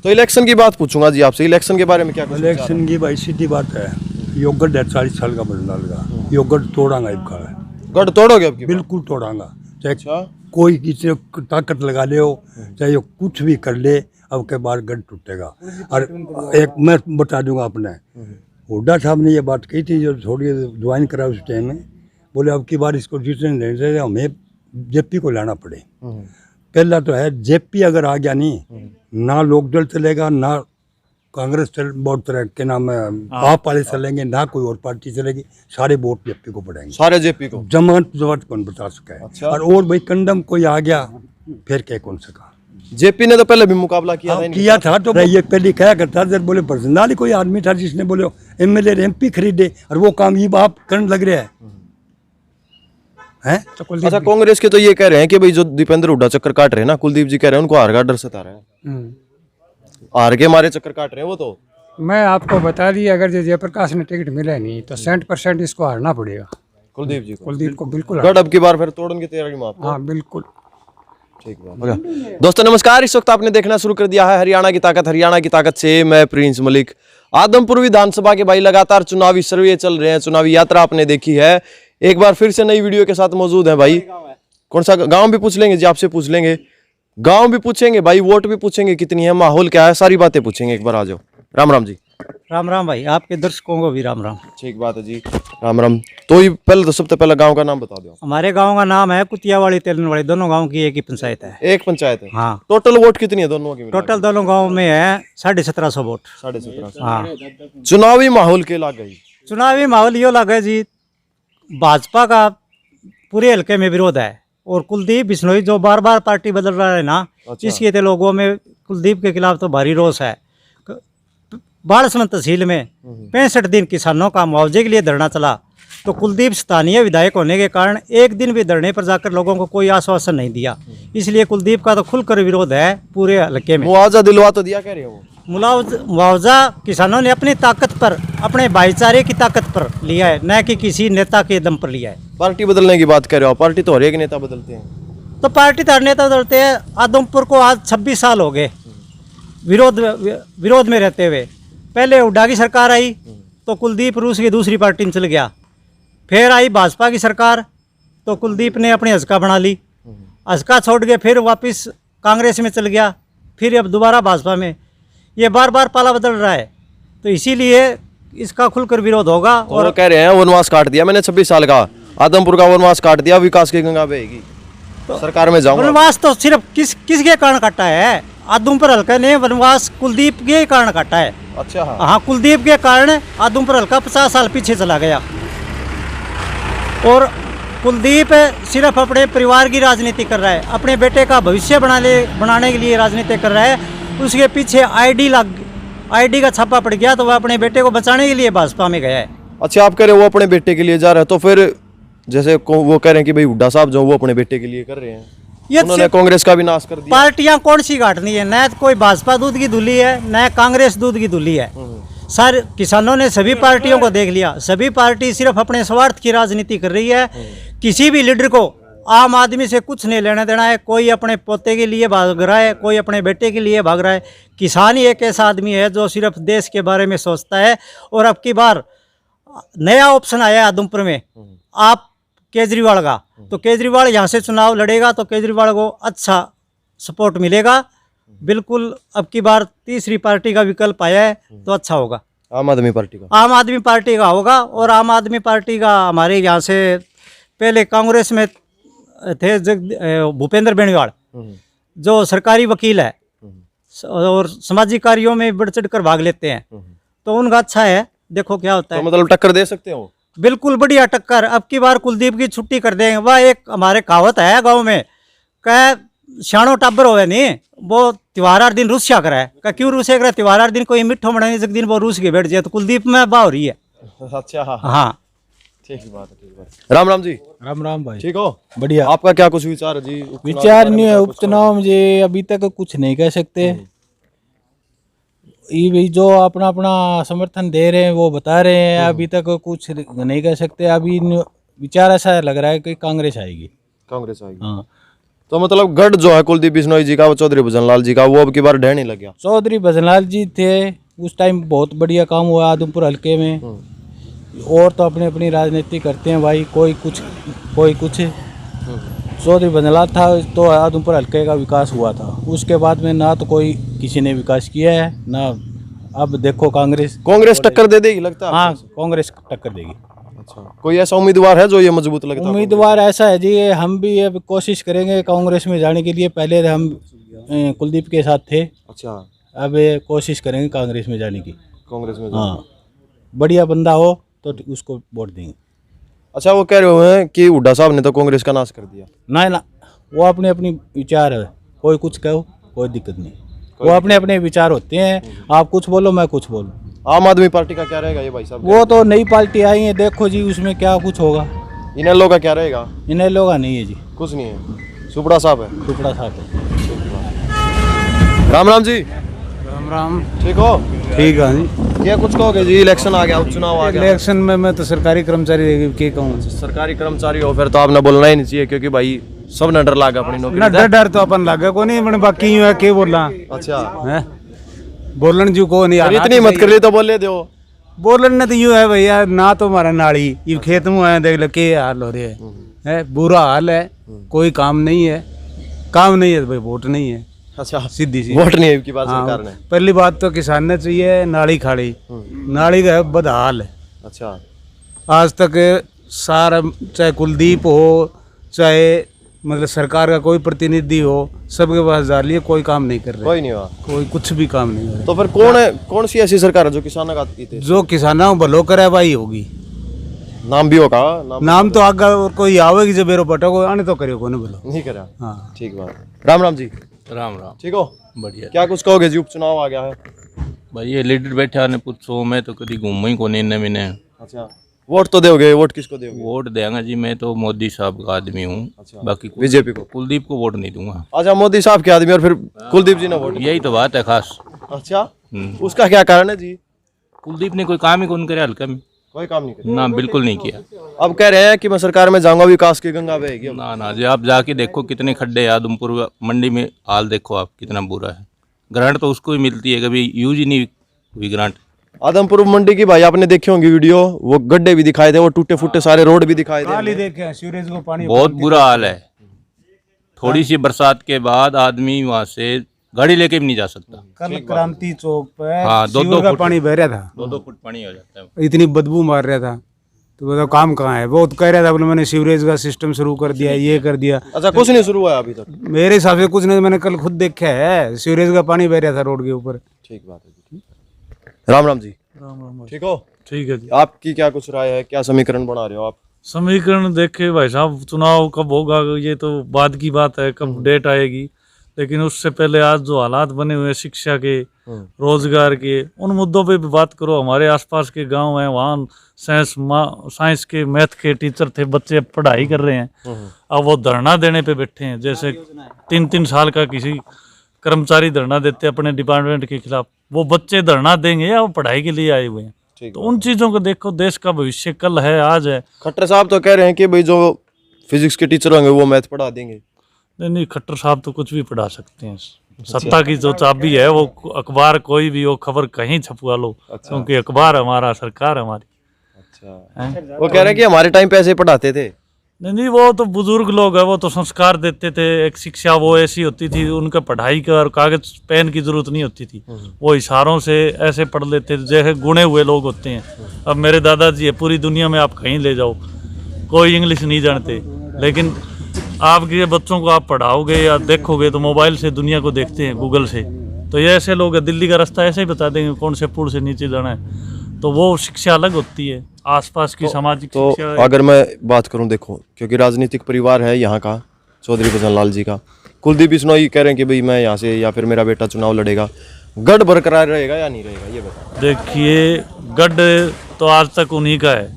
तो इलेक्शन की बात पूछूंगा जी आपसे, इलेक्शन के बारे में क्या कुछ विचार है? इलेक्शन की भाई सीधी बात है, योगर्ट 40 साल का बंदा लगा, योगर्ट तोड़ांगा इनका है, गढ़ तोड़ोगे अब की बार? बिल्कुल तोड़ांगा। चाहे अच्छा, कोई किसी ताकत लगा ले हो, चाहे वो कुछ भी कर ले, अब के बाद गढ़ टूटेगा। और एक मैं बता दूंगा अपने, हुड्डा साहब ने ये बात कही थी जो थोड़ी ज्वाइन करा उस टाइम में, बोले अब की बार इसको जीतने देने से हमें जेपी को लाना पड़े। पहला तो है जेपी अगर आ गया नहीं, ना लोकदल चलेगा, ना कांग्रेस चल, बहुत तरह के नाम है आप वाले चलेंगे, ना कोई और पार्टी चलेगी, सारे वोट जेपी को पड़ेंगे, सारे जेपी को। जमात कौन बता सका है। अच्छा। और भाई कंडम कोई आ गया फिर क्या कौन सका। जेपी ने तो पहले भी मुकाबला किया था इनके किया था तो ये पहले क्या करता था, बोले पर्सनली कोई आदमी था जिसने बोले एमएलए एमपी खरीदे, और वो काम ये आप करने लग रहे हैं। अच्छा, कांग्रेस के तो ये कह रहे हैं कि भाई जो दीपेंद्र हुड्डा चक्कर काट रहे हैं ना, कुलदीप जी कह रहे हैं उनको हार का डर सता रहा है, हार के मारे चक्कर काट रहे हैं वो। तो मैं आपको बता दी, अगर जयप्रकाश ने टिकट मिला नहीं तो 100% इसको हारना पड़ेगा, कुलदीप जी को। कुलदीप को बिल्कुल गढ़ अब की बार फिर तोड़न की तैयारी में आप? हाँ बिल्कुल। ठीक है दोस्तों, नमस्कार। इस वक्त आपने देखना शुरू कर दिया है हरियाणा की ताकत, हरियाणा की ताकत से मैं प्रिंस मलिक। आदमपुर विधानसभा के भाई लगातार चुनावी सर्वे चल रहे हैं, चुनावी यात्रा आपने देखी है। एक बार फिर से नई वीडियो के साथ मौजूद है भाई। कौन सा गांव भी पूछ लेंगे जी, आपसे पूछ लेंगे, गांव भी पूछेंगे भाई, वोट भी पूछेंगे कितनी है, माहौल क्या है, सारी बातें पूछेंगे। एक बार आ जाओ। राम राम जी। राम राम भाई, आपके दर्शकों को भी राम राम। ठीक बात है जी, राम राम। तो ये पहले तो सबसे पहले गांव का नाम बता दो। हमारे गांव का नाम है कुतियावाड़ी तेलनवाड़ी, दोनों गांव की एक ही पंचायत है। एक पंचायत है? हाँ। टोटल वोट कितनी है दोनों की? टोटल दोनों गांव में है 1750 वोट। 1750। हाँ। चुनावी माहौल के लाग गई? चुनावी माहौल यो लगे जी, भाजपा का पूरे हल्के में विरोध है, और कुलदीप बिश्नोई जो बार बार पार्टी बदल रहा है ना, अच्छा। इसके तो लोगों में कुलदीप के खिलाफ तो भारी रोष है। बाड़समंद तहसील में 65 दिन किसानों का मुआवजे के लिए धरना चला, तो कुलदीप स्थानीय विधायक होने के कारण एक दिन भी धरने पर जाकर लोगों को कोई आश्वासन नहीं दिया, इसलिए कुलदीप का तो खुलकर विरोध है पूरे हल्के में। मुआवजा दिलवा तो दिया कह रहे हो वो? मुआवजा किसानों ने अपनी ताकत पर, अपने भाईचारे की ताकत पर लिया है, न कि किसी नेता के दम पर लिया है। पार्टी बदलने की बात कर रहे हो? पार्टी तो हर एक नेता बदलते हैं। तो पार्टी तो हर नेता बदलते हैं। आदमपुर को आज 26 साल हो गए विरोध में रहते हुए। पहले हुड्डा की सरकार आई तो कुलदीप रूस की दूसरी पार्टी में चल गया, फिर आई भाजपा की सरकार तो कुलदीप ने अपनी हस्का बना ली, हस्का छोड़ के फिर वापस कांग्रेस में चल गया, फिर अब दोबारा भाजपा में। ये बार बार पाला बदल रहा है, तो इसीलिए इसका खुलकर विरोध होगा। और कह रहे हैं वनवास काट दिया मैंने 26 साल का, आदमपुर का वनवास काट दिया, विकास की गंगा बहेगी, तो सरकार में जाऊंगा। वनवास तो सिर्फ किसके कारण काटा है? आदमपुर हल्का ने वनवास कुलदीप के कारण काटा है। अच्छा। हाँ, कुलदीप के कारण आदमपुर हल्का 50 साल पीछे चला गया, और कुलदीप सिर्फ अपने परिवार की राजनीति कर रहा है, अपने बेटे का भविष्य बनाने के लिए राजनीति कर रहा है। उसके पीछे आईडी का छापा पड़ गया, तो वह अपने बेटे को बचाने के लिए भाजपा में गया है। अच्छा, आप कह रहे हो वो अपने बेटे के लिए जा रहे हैं, तो फिर जैसे वो कह रहे हैं कि भाई हुड्डा साहब जो वो अपने बेटे के लिए कर रहे हैं, उन्होंने कांग्रेस का भी नाश कर दिया। पार्टियां कौन सी काटनी है? न कोई भाजपा दूध की धुली है, न कांग्रेस दूध की धुली है। सर, किसानों ने सभी पार्टियों को देख लिया, सभी पार्टी सिर्फ अपने स्वार्थ की राजनीति कर रही है। किसी भी लीडर को आम आदमी से कुछ नहीं लेना देना है। कोई अपने पोते के लिए भाग रहा है, कोई अपने बेटे के लिए भाग रहा है। किसान ही एक ऐसा आदमी है जो सिर्फ देश के बारे में सोचता है। और अब की बार नया ऑप्शन आया है आदमपुर में, आप केजरीवाल का, तो केजरीवाल यहाँ से चुनाव लड़ेगा तो केजरीवाल को अच्छा सपोर्ट मिलेगा। बिल्कुल अब की बार तीसरी पार्टी का विकल्प आया है तो अच्छा होगा। आम आदमी पार्टी का? आम आदमी पार्टी का होगा। और आम आदमी पार्टी का हमारे यहाँ से पहले कांग्रेस में थे भूपेंद्र बेनीवाल, जो सरकारी वकील है और सामाजिक कार्यों में बढ़ चढ़ कर भाग लेते हैं, तो उनका अच्छा है। देखो क्या होता है। तो मतलब टक्कर दे सकते हो? बिल्कुल बढ़िया टक्कर। अब की बार कुलदीप की छुट्टी कर देंगे। वह एक हमारे कहावत है गांव में, कह शानो टाबर होवे नहीं, वो त्योहार दिन रूसिया करा है। कह क्यों रूसिया करा? त्योहार दिन कोई मिठो बनाने एक दिन वो रूस के बैठ जाए, तो कुलदीप में बाह हो रही है। अच्छा। हाँ, ठीक बात है, ठीक बात है। राम राम जी। राम राम भाई। ठीक हो? बढ़िया। आपका क्या कुछ विचार है जी? विचार नहीं है उपचुनाव में जी, अभी तक कुछ नहीं कह सकते। ये भी जो अपना अपना समर्थन दे रहे हैं वो बता रहे हैं, अभी तक कुछ नहीं कह सकते। अभी विचार ऐसा लग रहा है कि कांग्रेस आएगी। कांग्रेस आएगी? हाँ, तो मतलब गढ़ जो है कुलदीप बिश्नोई जी का, वो चौधरी भजनलाल जी का, वो अब की बार ढहने लग गया। चौधरी भजनलाल जी थे उस टाइम, बहुत बढ़िया काम हुआ आदमपुर हल्के में। और तो अपनी अपनी राजनीति करते हैं भाई, कोई कुछ कोई कुछ। चौधरी भजनलाल था तो आदमपुर हल्के का विकास हुआ था। उसके बाद में ना तो कोई किसी ने विकास किया है ना। अब देखो कांग्रेस टक्कर दे देगी लगता है? हाँ, कांग्रेस टक्कर देगी। अच्छा, कोई ऐसा उम्मीदवार है जो ये मजबूत लगता है? उम्मीदवार ऐसा है जी, हम भी अब कोशिश करेंगे कांग्रेस में जाने के लिए। पहले हम कुलदीप के साथ थे, अच्छा, अब ये कोशिश करेंगे कांग्रेस में जाने की। कांग्रेस में? हाँ, बढ़िया बंदा हो तो उसको वोट देंगे। अच्छा, वो कह रहे हैं कि हुड्डा साहब ने तो कांग्रेस का नाश कर दिया। ना, वो अपने अपनी विचार है, कोई कुछ कहो कोई दिक्कत नहीं। वो अपने अपने विचार होते हैं, आप कुछ बोलो मैं कुछ बोलूँ। आम आदमी पार्टी का क्या रहेगा ये भाई साहब? वो तो नई पार्टी आई है, देखो जी उसमें क्या कुछ होगा। इनेलो का क्या रहेगा? इन्हें लोग नहीं है जी, कुछ नहीं है, सुपड़ा साहब है। टुकड़ा साथ है। राम राम जी। राम राम। ठीक हो? ठीक है जी। क्या कुछ कहोगे जी? इलेक्शन आ गया, उपचुनाव आ गया। इलेक्शन में मैं तो सरकारी कर्मचारी के कहूँ। सरकारी कर्मचारी हो फिर तो आपने बोलना ही नहीं चाहिए, क्योंकि भाई सब न डर लागा अपनी नौकरी ना से। डर तो अपन लागे को नहीं, मैंने बाकी यूं है के बोलना अच्छा, है, बोलन जी को नहीं। फिर इतनी मत कर ली तो बोले दो। बोलन ने तो यूं है भैया, ना तो हमारा नाली ये खेत में है, देख लो के हाल हो रहे है, बुरा हाल है। कोई काम नहीं है, काम नहीं है तो भाई वोट नहीं है। अच्छा, सीधी सी वोट नहीं है की बात हाँ, सरकार ने। पहली बात तो किसान ने चाहिए नाली खाड़ी, नाली का बदहाल है। अच्छा, आज तक सारा, चाहे कुलदीप हो चाहे मतलब सरकार का कोई प्रतिनिधि हो, सबके पास जा लिए, कोई काम नहीं कर रहे, कोई नहीं हुआ। कोई कुछ भी काम नहीं हो रहा। तो फिर कौन है, कौन सी ऐसी सरकार है जो किसानों का आती थे? जो किसानों को भलो करे भाई होगी। नाम भी होगा? नाम तो आगे और कोई आवेगी जब बेरो पटो को आने तो करियो को नहीं बोलो। नहीं करा। हाँ, ठीक बात। राम राम जी। राम राम। ठीक हो? बढ़िया। क्या कुछ कहोगे जी? उपचुनाव आ गया है। भाई ये लीडर बैठा ने पूछो, मैं तो कभी घूम ही को नहीं इन्हें मैंने। अच्छा, वोट तो दोगे? वोट किसको दोगे? वोट देंगे जी, मैं तो मोदी साहब का आदमी हूँ। अच्छा, बाकी बीजेपी को? कुलदीप को वोट नहीं दूंगा। अच्छा, मोदी साहब के आदमी और फिर कुलदीप जी ने वोट? यही तो बात है खास। अच्छा, उसका क्या कारण है जी? कुलदीप ने कोई काम ही कौन करे हल्का में। कोई काम नहीं किया? ना, बिल्कुल नहीं किया। अब कह रहे हैं कि मैं सरकार में जाऊंगा, विकास की गंगा बहेगी। ना जी, आप जाके देखो कितने खड्डे हैं आदमपुर मंडी में, हाल देखो आप कितना बुरा है। ग्रांट तो उसको ही मिलती है, कभी यूज ही नहीं हुई ग्रांट। आदमपुर मंडी की भाई आपने देखी होंगी वीडियो, वो गड्ढे भी दिखाए थे, वो टूटे फूटे सारे रोड भी दिखाए थे। देखे सीवरेज को पानी बहुत बुरा हाल है। थोड़ी सी बरसात के बाद आदमी वहाँ से गाड़ी लेके भी नहीं जा सकता। कल क्रांति चौक पे हाँ, दो सीवर का फुट पानी बह रहा था, 2-2 फुट पानी हो जाता है। इतनी बदबू मार रहा था। तो बताओ काम कहाँ है? वो तो कह रहा था बोले मैंने सीवरेज का सिस्टम शुरू कर दिया, ये कर दिया। अच्छा, कुछ नहीं शुरू हुआ अभी तक? मेरे हिसाब से कुछ नहीं, मैंने कल खुद देखा है, सीवरेज का पानी बह रहा था रोड के ऊपर। ठीक बात है जी। राम राम जी। राम राम। ठीक हो? ठीक है जी। आपकी क्या कुछ राय है? क्या समीकरण बना रहे हो आप? समीकरण देखे भाई साहब, चुनाव कब होगा ये तो बाद की बात है, कब डेट आएगी। लेकिन उससे पहले आज जो हालात बने हुए हैं शिक्षा के, रोजगार के, उन मुद्दों पे भी बात करो। हमारे आसपास के गांव हैं, वहाँ साइंस के, मैथ के टीचर थे, बच्चे पढ़ाई कर रहे हैं। अब वो धरना देने पे बैठे हैं। जैसे 3-3 साल का किसी कर्मचारी धरना देते अपने डिपार्टमेंट के खिलाफ, वो बच्चे धरना देंगे या वो पढ़ाई के लिए आए हुए हैं? तो उन चीज़ों को देखो, देश का भविष्य कल है, आज है। खट्टर साहब तो कह रहे हैं कि भाई जो फिजिक्स के टीचर होंगे वो मैथ पढ़ा देंगे। नहीं, खट्टर साहब तो कुछ भी पढ़ा सकते हैं। सत्ता की जो चाबी है वो अखबार, कोई भी हो खबर कहीं छपवा लो। अच्छा। क्योंकि अखबार हमारा, सरकार हमारी। अच्छा, वो कह रहे हैं कि हमारे टाइम पे ऐसे पढ़ाते थे। नहीं, वो तो बुजुर्ग लोग है, वो तो संस्कार देते थे। एक शिक्षा वो ऐसी होती थी, उनका पढ़ाई का और कागज पेन की जरूरत नहीं होती थी। वो इशारों से ऐसे पढ़ लेते थे जैसे गुणे हुए लोग होते हैं। अब मेरे दादाजी है, पूरी दुनिया में आप कहीं ले जाओ, कोई इंग्लिश नहीं जानते, लेकिन आपके बच्चों को आप पढ़ाओगे या देखोगे तो मोबाइल से दुनिया को देखते हैं, गूगल से। तो ये ऐसे लोग हैं, दिल्ली का रास्ता ऐसे ही बता देंगे कौन से पुल से नीचे जाना है। तो वो शिक्षा अलग होती है, आसपास की सामाजिक तो शिक्षा। अगर मैं बात करूं, देखो क्योंकि राजनीतिक परिवार है यहाँ का, चौधरी भजनलाल जी का, कुलदीप बिश्नोई कह रहे हैं कि भाई मैं यहाँ से या फिर मेरा बेटा चुनाव लड़ेगा, गढ़ बरकरार रहेगा या नहीं रहेगा, ये बताओ। देखिए, गढ़ तो आज तक उन्हीं का है।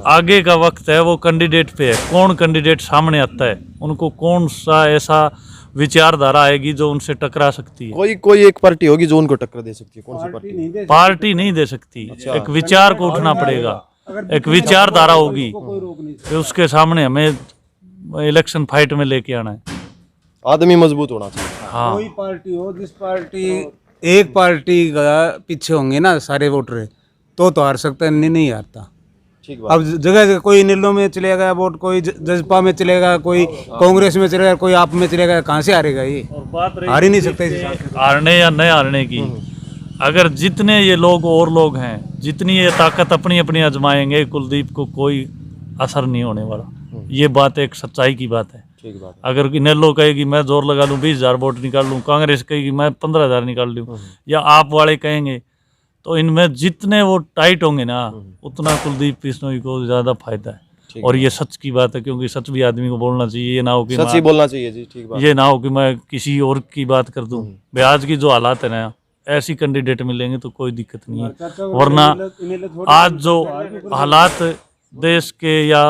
आगे का वक्त है, वो कैंडिडेट पे है। कौन कैंडिडेट सामने आता है, उनको कौन सा ऐसा विचारधारा आएगी जो उनसे टकरा सकती है। कोई एक पार्टी होगी जो उनको टक्कर दे सकती है। कौन सी पार्टी? पार्टी नहीं दे सकती। एक विचार को उठना पड़ेगा, एक विचारधारा होगी, फिर उसके सामने हमें इलेक्शन फाइट में लेके आना है। आदमी मजबूत होना चाहिए। हाँ कोई पार्टी हो, जिस पार्टी एक पार्टी का पीछे होंगे ना सारे वोटर, तो हार सकता है, नहीं हारता। ठीक बात। अब जगह जगह कोई नीलों में चलेगा वोट, कोई जजपा में चलेगा, कोई कांग्रेस में चलेगा, कोई आप में चलेगा, कहाँ से हारेगा ये? और बात रही हार ही नहीं सकता इस हिसाब से। हारने या नहीं हारने की, अगर जितने ये लोग और लोग हैं, जितनी ये ताकत अपनी अपनी आजमाएंगे, कुलदीप को कोई असर नहीं होने वाला। ये बात एक सच्चाई की बात है। ठीक बात है। अगर नेल्लो कहेगी मैं जोर लगा लूँ 20,000 वोट निकाल लूँ, कांग्रेस कहेगी मैं 15,000 निकाल लूँ, या आप वाले कहेंगे, तो इनमें जितने वो टाइट होंगे ना, उतना कुलदीप बिश्नोई को ज़्यादा फायदा है। और ये सच की बात है, क्योंकि सच भी आदमी को बोलना चाहिए। ये ना हो कि सच ही बोलना चाहिए जी। ठीक बात। ये ना हो कि मैं किसी और की बात कर दूं। ब्याज की जो हालात है ना, ऐसी कैंडिडेट मिलेंगे तो कोई दिक्कत नहीं है। वरना आज जो हालात देश के या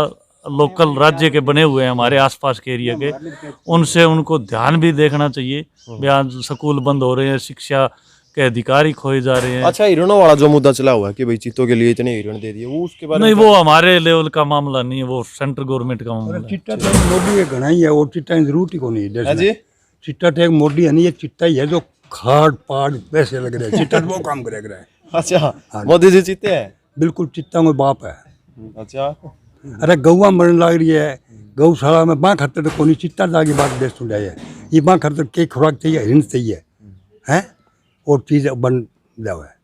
लोकल राज्य के बने हुए हैं, हमारे आसपास के एरिया के, उनसे उनको ध्यान भी देखना चाहिए। ब्याज स्कूल बंद हो रहे हैं, शिक्षा के अधिकारी खोए जा रहे हैं। अच्छा, हिरणों वाला जो मुद्दा चला हुआ है कि भाई चीतों के लिए इतने हिरण दे दिए, वो उसके बारे नहीं, में वो हमारे लेवल का मामला नहीं है, वो सेंट्रल गवर्नमेंट का मामला है। चिट्टा टैग मोदी के घना ही है, और चिट्टा की जरूरत ही को नहीं है देश है में। जी? चिट्टा टैग मोदी है नहीं, ये चिट्टा ही है जो खाड़ पाड़ पैसे लग रहे हैं, चिट्टा वो काम करेगा है। अच्छा, मोदी जी चीते हैं। बिल्कुल चिट्टा में बाप है। अच्छा, अरे गौवा मरने लग रही है, गौशाला में बाँ खातर तो कोई चिट्टा जाके बात देश सुन है, ये बाँ खातर के खुराक चाहिए, हिरण चाहिए है, और चीज़ बन जाओ है।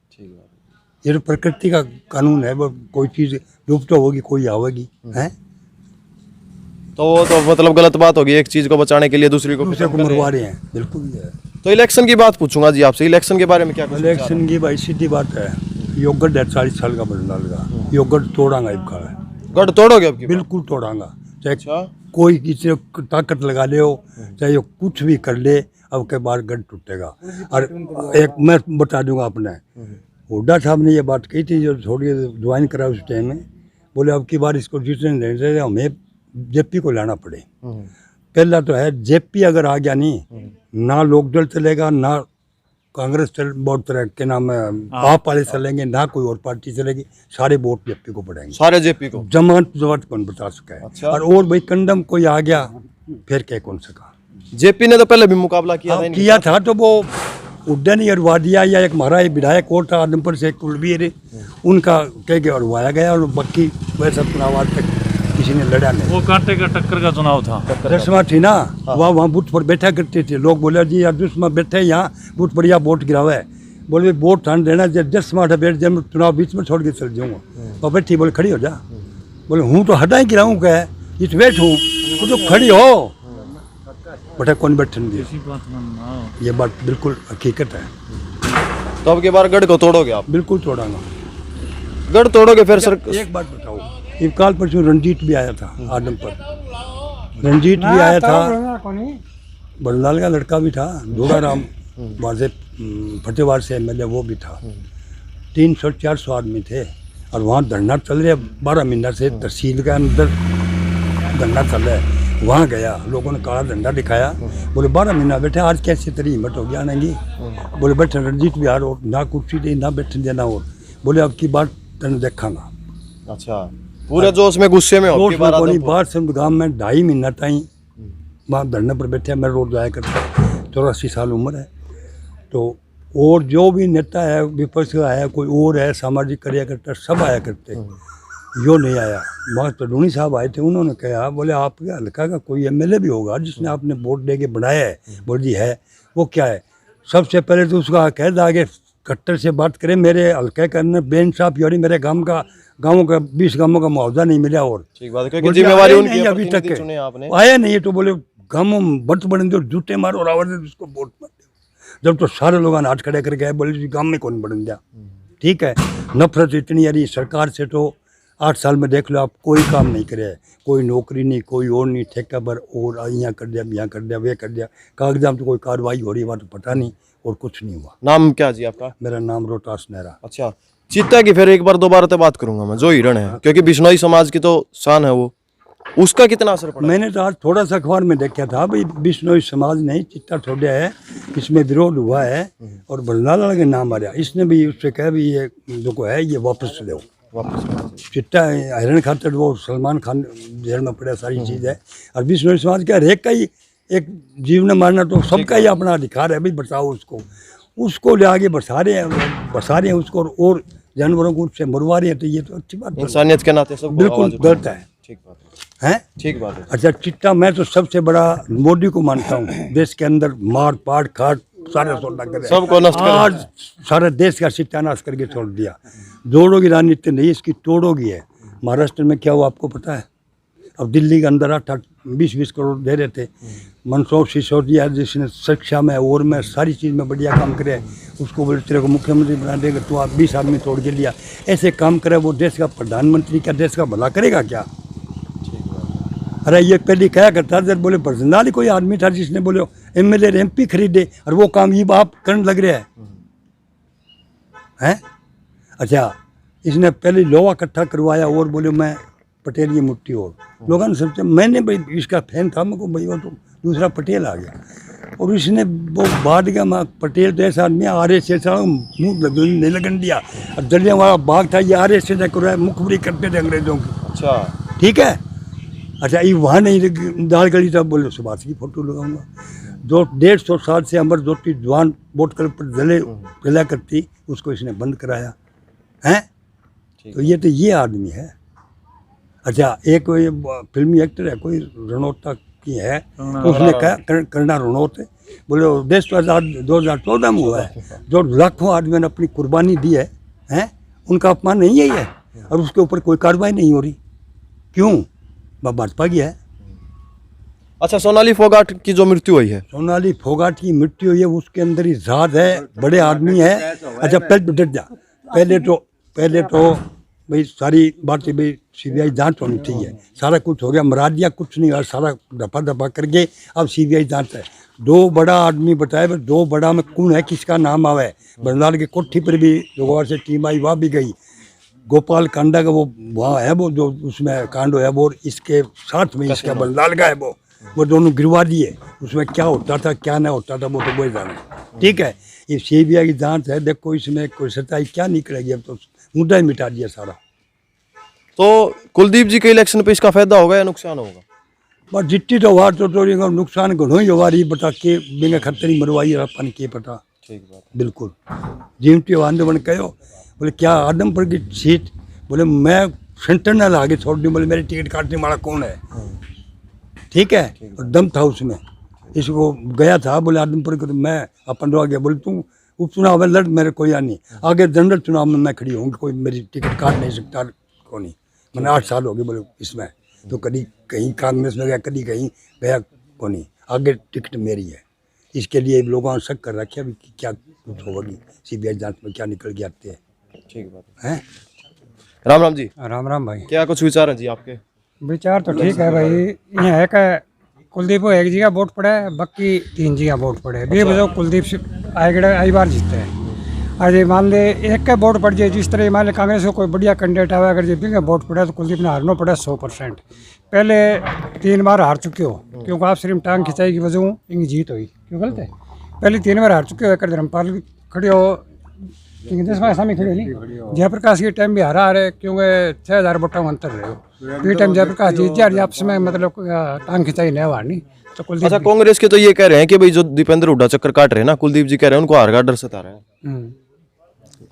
ये तो प्रकृति का कानून है, वो कोई चीज़ लुप्त होगी, कोई आवेगी है, तो वो तो मतलब गलत बात होगी। एक चीज को बचाने के लिए दूसरी को दूसरे को मरवा रहे हैं। बिल्कुल ये है। तो इलेक्शन की बात पूछूंगा जी आपसे, इलेक्शन के बारे में क्या कुछ विचार है? इलेक्शन की भाई सीधी बात है, योगट 40 साल का बनना लगा, योगट तोड़ांगा इबका है, गढ़ तोड़ोगे अब की बार? बिल्कुल तोड़ांगा। चाहे अच्छा, कोई किसी ताकत लगा ले हो, चाहे वो कुछ भी कर ले, अब के बाद गढ़ टूटेगा। और एक मैं बता दूंगा अपने, हुड्डा साहब ने ये बात कही थी जो थोड़ी ज्वाइन करा उस टाइम में, बोले अब की बार इसको जीतने नहीं देंगे, हमें जेपी को लाना पड़े। पहला तो है जेपी अगर आ गया नहीं, ना लोकदल चलेगा, ना कांग्रेस चल, बहुत तरह के नाम है, आप वाले चलेंगे, ना कोई और पार्टी चलेगी, सारे वोट जेपी को पड़ेंगे, सारे जेपी को। जमात कौन बता सका है। अच्छा। और भाई कंडम कोई आ गया फिर क्या कौन सका। जेपी ने तो पहले भी मुकाबला किया था हाँ, इनके किया था, तो वो उड्डयन ही अरवा दिया, या एक हमारा एक विधायक और था आदमपुर से, कुलबीर, उनका कह के अरवाया गया, और बाकी वैसा चुनाव आज तक किसी ने लड़ा नहीं। वो कांटे का टक्कर का चुनाव था। दसवा थी ना, वहाँ बूथ पर बैठा करते थे लोग, बोले जी यार दुश्मन बैठे यहाँ बूथ पर, या वोट गिरावा है, बोले वोट ठान देना, जब 10 माठ बैठ जाए चुनाव बीच में छोड़ के चल जाऊँगा, और बैठी बोले खड़ी हो जा, बोले हूँ तो हटा ही गिराऊँ क्या है, इस बैठ हूँ तो खड़ी हो, बेटा कौन बैठन दिया। ये बात बिल्कुल हकीकत है। तो अब की बार गढ़ को तोड़ोगे आप? बिल्कुल तोड़ांगा। गढ़ तोड़ोगे फिर सर? एक बात बताओ, एक काल परसों रंजीत भी आया था आदम पर, रंजीत भी आया था, बड़लाल का लड़का भी था, धोड़ाराम वहाँ से फतेहबाद से एमएलए, वो भी था। 300-400 आदमी थे, और वहाँ धरना चल रहा 12 महीना से, तहसील के अंदर धरना चल रहा है। वहाँ गया, लोगों ने काला झंडा दिखाया, बोले 12 महीना बैठे, आज कैसे तेरी हिम्मत हो गया आने की, बोले बैठे रंजीत बिहार, और ना कुर्सी दे ना बैठने देना, और बोले अब की बात तेने देखांगा। अच्छा, पूरे जोश में गुस्से में हो? अब की बार कोई आदमपुर? बात समझ गाँव में 2.5 महीना ताई वहाँ धरने पर बैठे, मैं रोज जाया करता, 84 साल उम्र है। तो और जो भी नेता है विपक्ष का है, कोई और है सामाजिक कार्यकर्ता, सब आया करते, यो नहीं आया। वहाँ तडूनी साहब आए थे, उन्होंने कहा, बोले आपके हल्का का कोई एमएलए भी होगा जिसने आपने वोट दे के बनाया है? बोल जी है। वो क्या है? सबसे पहले तो उसका कह आगे कट्टर से बात करें, मेरे हल्के करने बेइंसाफ यानी मेरे गांवों का 20 गांवों का मुआवजा नहीं मिला, और ठीक बात है, क्योंकि जिम्मेवारी उनकी है, अभी तक प्रतिनिधि चुने आपने। आया नहीं, तो बोले गांवों में बट बढ़ने दो, जूते मारो और आवाज उसको वोट मत दो। जब तो सारे लोग हाथ खड़े कर गए, बोले जी गांव में कौन बढ़न दिया। ठीक है, नफरत इतनी आ रही सरकार से, तो 8 साल में देख लो आप, कोई काम नहीं करे, कोई नौकरी नहीं, कोई और नहीं, ठेका पर, और यहाँ कर दिया, यहाँ कर दिया, वे कर दिया, कागजात तो कोई कार्रवाई हो रही है, तो पता नहीं, और कुछ नहीं हुआ। नाम क्या जी आपका? मेरा नाम रोहतास नेहरा। अच्छा, चीता की फिर एक बार दोबारा तो बात करूंगा मैं, जो हिरण है, क्योंकि बिश्नोई समाज की तो शान है वो, उसका कितना असर पड़ा? मैंने तो आज थोड़ा सा अखबार में देखा था भाई, बिश्नोई समाज नहीं चिट्टा छोड़ा है, इसमें विरोध हुआ है, और बल्लाल के नाम आ रहा, इसने भी उससे कहा भी ये जो है ये वापस दो, वापस चिट्टा हिरण खातर वो सलमान खान जेल में पड़ा, सारी चीज़ है। और बिश्नोई समाज का हरेक का ही एक जीव ने मारना तो सबका ही अपना अधिकार है भाई, बचाओ उसको ले आगे बसा रहे हैं उसको, और जानवरों को उससे मरवा रहे हैं, तो ये तो अच्छी बात इंसानियत के नाते सब बिल्कुल गलत है। ठीक बात है, हैं? ठीक बात है। अच्छा चिट्टा, मैं तो सबसे बड़ा मोदी को मानता हूँ। देश के अंदर मार पाट खाट सारा सोना करे, सबको नष्ट करे। आज सारे देश का सत्यानाश करके छोड़ दिया। जोड़ोगी राजनीति नहीं, इसकी तोड़ोगी है। महाराष्ट्र में क्या हुआ आपको पता है? अब दिल्ली के अंदर 20-20 करोड़ दे रहे थे। मनसुख सिसोदिया जिसने शिक्षा में और में सारी चीज़ में बढ़िया काम करे, उसको बोले तेरे को मुख्यमंत्री बना देगा, तो आप 20 आदमी तोड़ के लिया। ऐसे काम करे वो देश का प्रधानमंत्री, क्या देश का भला करेगा क्या? अरे ये पहले क्या करता था, बोले बरजंदाल कोई आदमी था जिसने बोले MLA MP खरीदे, और वो काम ये आप करने लग रहे हैं। अच्छा, इसने पहले लोहा इकट्ठा करवाया और बोले मैं पटेल की मुट्ठी, और लोगों ने सोचा, मैंने भाई इसका फैन था, मेरे को भाई वो तो दूसरा पटेल आ गया, और इसने वो बांट गया। मैं पटेल तो ऐसा आदमी RSS मुँह नहीं लगन दिया, और दलिया वाला बाग था, ये RSS करवाया, मुखबरी करते थे अंग्रेजों की। अच्छा, ठीक है। अच्छा, ये वहाँ नहीं दाल गली था, बोले सुभाष की फोटो लगाऊंगा। 150 साल से अमर ज्योति जवान बोट कल पर जला करती, उसको इसने बंद कराया है। तो ये आदमी है। अच्छा, एक कोई फिल्मी एक्टर है, कोई रणौता की है, तो उसने कहा करना रणौत है, बोले देश तो आज़ाद 2014 में हुआ है, जो लाखों आदमियों ने अपनी कुर्बानी दी है, उनका अपमान नहीं है ये, और उसके ऊपर कोई कार्रवाई नहीं हो रही। क्यों? भाजपा की है। अच्छा, सोनाली फोगाट की जो मृत्यु हुई है, सोनाली फोगाट की मृत्यु हुई है, उसके अंदर ही राज है, बड़े आदमी है। अच्छा, पहले तो भाई सारी बातें भाई CBI जांच होनी चाहिए। सारा कुछ हो गया, मरा दिया, कुछ नहीं हुआ, सारा दफा करके अब CBI जांच है। 2 बड़ा आदमी बताए, 2 बड़ा में कौन है, किसका नाम आवे? बरनाल की कोठी पर भी लोगों से टीम आई, वहाँ भी गई। गोपाल कांडा का वो वहाँ है, वो जो उसमें कांड है, वो इसके साथ में इसका बंदाल का है, वो दोनों गिरवा दिए। उसमें क्या होता था क्या नहीं होता था वो तो वही जाने। ठीक है, ये CBI की जांच है, देखो इसमें कोई सच्चाई क्या निकलेगी। अब तो मुद्दा ही मिटा दिया सारा। तो कुलदीप जी के इलेक्शन पे इसका फायदा होगा या नुकसान होगा? बस जितनी तो वार तो नुकसान घणो ही होगा, बता के बिना खतरी मरवाई अपन के पता। ठीक बात, बिल्कुल। जीवती आंदोलन कहो, बोले क्या आदमपुर की सीट, बोले मैं सेंटर न लागे छोड़ दी, बोले मेरी टिकट काटने वाला कौन है? ठीक है, और दम था उसमें। इसको गया था, बोले आदमपुर को, तो मैं अपन रो गया, बोले तू उपचुनाव में लड़, मेरे कोई नहीं, आगे जनरल चुनाव में मैं खड़ी होंगी, कोई मेरी टिकट काट नहीं सकता। को नहीं, मैंने 8 साल हो गए बोले इसमें, तो कभी कहीं कांग्रेस में गया, कभी कहीं गया को नहीं, आगे टिकट मेरी है। इसके लिए लोगों ने शक कर रखा है कि क्या कुछ होगी, CBI जांच में क्या निकल के आते हैं। ठीक बात हैं। राम राम जी। राम राम भाई। क्या कुछ विचार है जी आपके? विचार तो ठीक है भाई, ये है कि कुलदीप को एक जगह वोट पड़ा है, बाकी 3 जगह वोट पड़े। बजाओ कुलदीप से आई बार जीतते हैं। आज मान ले एक का वोट पड़ जाए, जिस तरह मान ले कांग्रेस को कोई बढ़िया कैंडिडेट आवे, अगर जब भी वोट पड़ा तो कुलदीप ने हारना पड़ा 100%। पहले 3 बार हार चुके हो, क्योंकि आप सिर्फ टांग खिंचाई की वजह इनकी जीत हुई, क्यों गलत है? पहले 3 बार हार चुके हो, धर्मपाल खड़े हो, 10 सामने खड़े नहीं, जयप्रकाश के टाइम भी हारा आ रहे, क्योंकि 6000 वोटों में अंतर रहे हो। ये टाइम जयप्रकाश जीत जाए, आपस में मतलब टांग खिंचाई नहीं हारनी तो कुलदीप। अच्छा, कांग्रेस के तो ये कह रहे हैं कि भाई जो दीपेंद्र हुड्डा चक्कर काट रहे हैं ना, कुलदीप जी कह रहे हैं उनको हार का डर सता रहा है,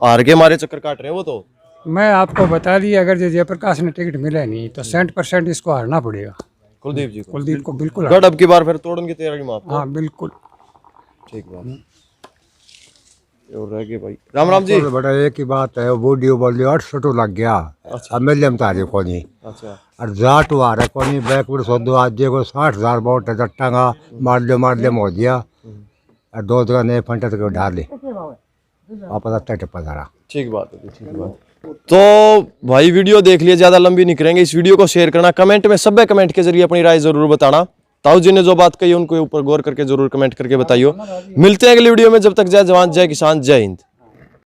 हार के मारे चक्कर काट रहे हैं वो। तो मैं आपको बता दी, अगर जयप्रकाश ने टिकट मिला नहीं तो 60% इसको हारना पड़ेगा कुलदीप जी को। कुलदीप को बिल्कुल। गढ़ अब की बार फिर तोड़न की तैयारी में आपको? हाँ बिल्कुल। ठीक बात। और रह गए भाई राम राम जी। बड़ा एक ही बात है, वीडियो बोलियो 800 लग गया। अच्छा। MLA में तारी को नहीं। अच्छा, और जाट हुआ रहा को नहीं, बैकवर्ड सोदो आज को 60,000 वोट है, जट्टांगा मार ले हो गया, और 2 जगह नए फंटे तक उठा ले, आप टप्पा सारा। ठीक बात है, ठीक बात। तो भाई वीडियो देख लिए, ज्यादा लंबी नहीं करेंगे। इस वीडियो को शेयर करना, कमेंट में सब कमेंट के जरिए अपनी राय जरूर बताना। ताऊ जी ने जो बात कही उनके ऊपर गौर करके जरूर कमेंट करके बताइयो। मिलते हैं अगली वीडियो में, जब तक जय जवान जय किसान जय हिंद।